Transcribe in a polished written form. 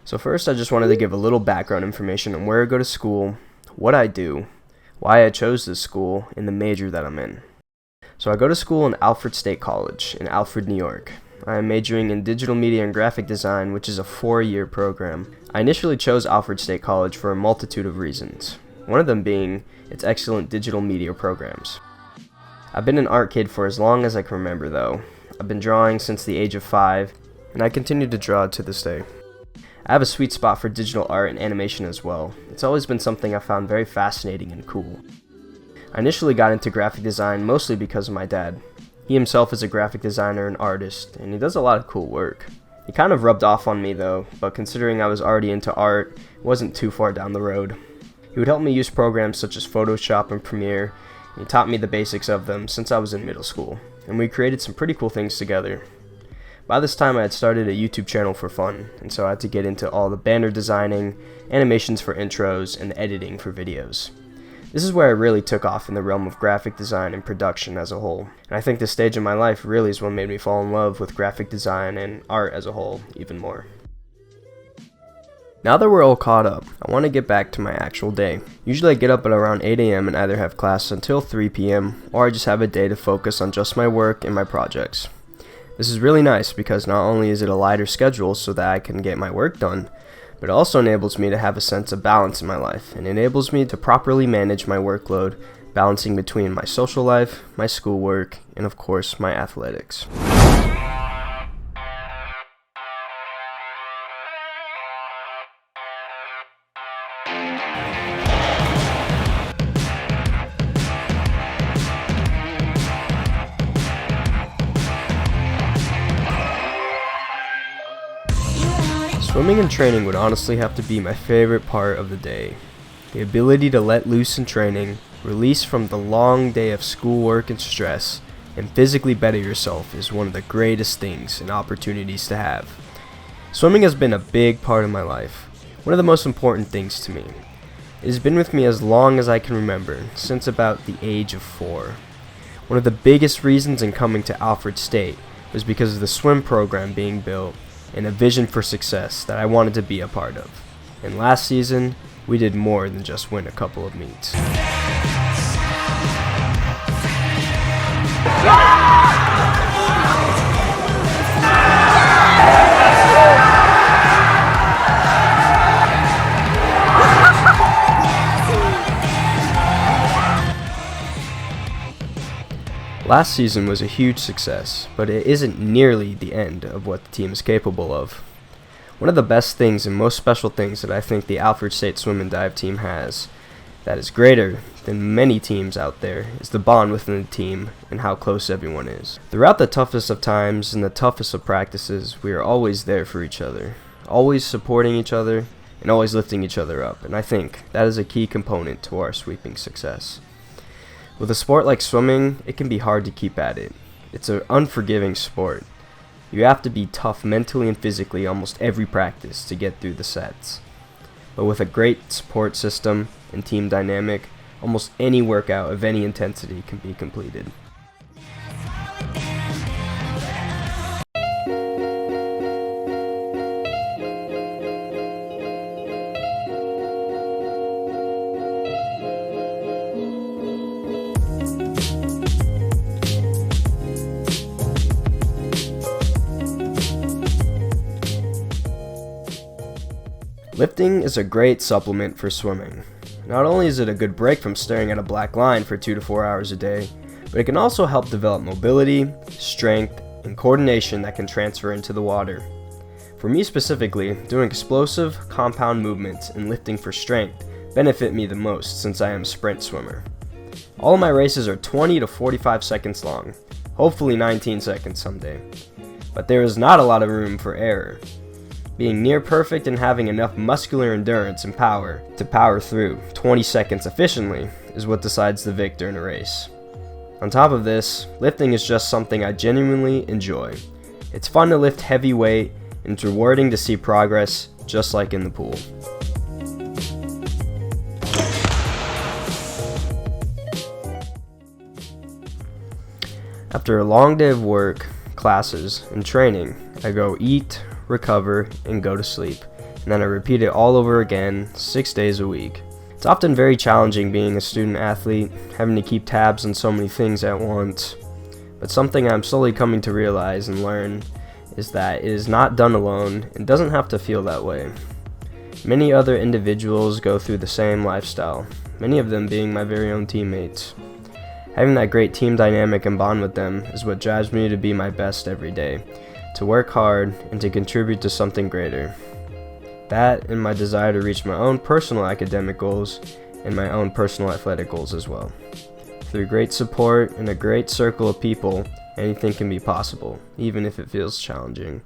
So first, I just wanted to give a little background information on where I go to school, what I do, why I chose this school, and the major that I'm in. So I go to school in Alfred State College in Alfred, New York. I am majoring in digital media and graphic design, which is a 4-year program. I initially chose Alfred State College for a multitude of reasons, one of them being its excellent digital media programs. I've been an art kid for as long as I can remember though. I've been drawing since the age of 5, and I continue to draw to this day. I have a sweet spot for digital art and animation as well. It's always been something I found very fascinating and cool. I initially got into graphic design mostly because of my dad. He himself is a graphic designer and artist, and he does a lot of cool work. He kind of rubbed off on me though, but considering I was already into art, it wasn't too far down the road. He would help me use programs such as Photoshop and Premiere, and he taught me the basics of them since I was in middle school, and we created some pretty cool things together. By this time I had started a YouTube channel for fun, and so I had to get into all the banner designing, animations for intros, and the editing for videos. This is where I really took off in the realm of graphic design and production as a whole, and I think this stage in my life really is what made me fall in love with graphic design and art as a whole even more. Now that we're all caught up, I want to get back to my actual day. Usually I get up at around 8 a.m. and either have class until 3 p.m. or I just have a day to focus on just my work and my projects. This is really nice because not only is it a lighter schedule so that I can get my work done, but it also enables me to have a sense of balance in my life and enables me to properly manage my workload, balancing between my social life, my schoolwork, and of course my athletics. Swimming and training would honestly have to be my favorite part of the day. The ability to let loose in training, release from the long day of schoolwork and stress, and physically better yourself is one of the greatest things and opportunities to have. Swimming has been a big part of my life, one of the most important things to me. It has been with me as long as I can remember, since about the age of 4. One of the biggest reasons in coming to Alfred State was because of the swim program being built and a vision for success that I wanted to be a part of. And last season, we did more than just win a couple of meets. Last season was a huge success, but it isn't nearly the end of what the team is capable of. One of the best things and most special things that I think the Alfred State Swim and Dive team has that is greater than many teams out there is the bond within the team and how close everyone is. Throughout the toughest of times and the toughest of practices, we are always there for each other, always supporting each other and always lifting each other up, and I think that is a key component to our sweeping success. With a sport like swimming, it can be hard to keep at it. It's an unforgiving sport. You have to be tough mentally and physically almost every practice to get through the sets. But with a great support system and team dynamic, almost any workout of any intensity can be completed. Lifting is a great supplement for swimming. Not only is it a good break from staring at a black line for 2 to 4 hours a day, but it can also help develop mobility, strength, and coordination that can transfer into the water. For me specifically, doing explosive, compound movements and lifting for strength benefit me the most since I am a sprint swimmer. All of my races are 20 to 45 seconds long, hopefully 19 seconds someday. But there is not a lot of room for error. Being near perfect and having enough muscular endurance and power to power through 20 seconds efficiently is what decides the victor in a race. On top of this, lifting is just something I genuinely enjoy. It's fun to lift heavy weight and it's rewarding to see progress just like in the pool. After a long day of work, classes, and training, I go eat, recover, and go to sleep, and then I repeat it all over again, 6 days a week. It's often very challenging being a student athlete, having to keep tabs on so many things at once, but something I'm slowly coming to realize and learn is that it is not done alone and doesn't have to feel that way. Many other individuals go through the same lifestyle, many of them being my very own teammates. Having that great team dynamic and bond with them is what drives me to be my best every day, to work hard and to contribute to something greater. That and my desire to reach my own personal academic goals and my own personal athletic goals as well. Through great support and a great circle of people, anything can be possible, even if it feels challenging.